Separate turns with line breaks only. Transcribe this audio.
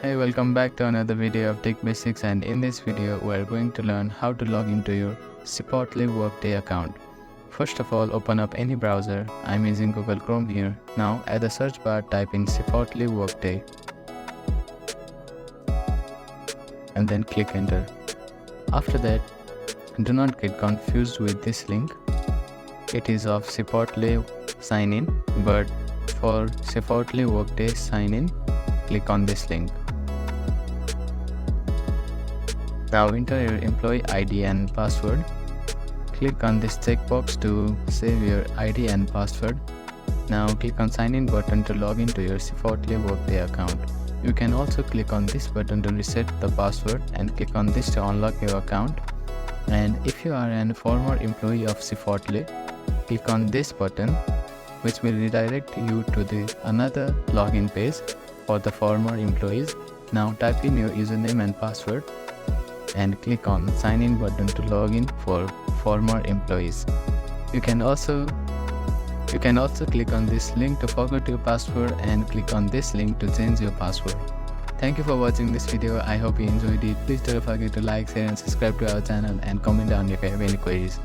Hey, welcome back to another video of Tech Basics, and in this video we are going to learn how to log into your Chipotle Workday account. First of all, open up any browser. I'm using Google Chrome here. Now at the search bar type in Chipotle Workday and then click enter. After that, do not get confused with this link. It is of Chipotle sign in, but for Chipotle Workday sign in, click on this link. Now enter your employee ID and password. Click on this checkbox to save your ID and password. Now click on sign in button to log into your Chipotle Workday account. You can also click on this button to reset the password and click on this to unlock your account. And if you are a former employee of Chipotle, click on this button, which will redirect you to another login page for the former employees. Now type in your username and password and click on sign in button to log in for former employees. You can also click on this link to forget your password and click on this link to change your password. Thank you for watching this video. I hope you enjoyed it. Please don't forget to like, share and subscribe to our channel and comment down if you have any queries.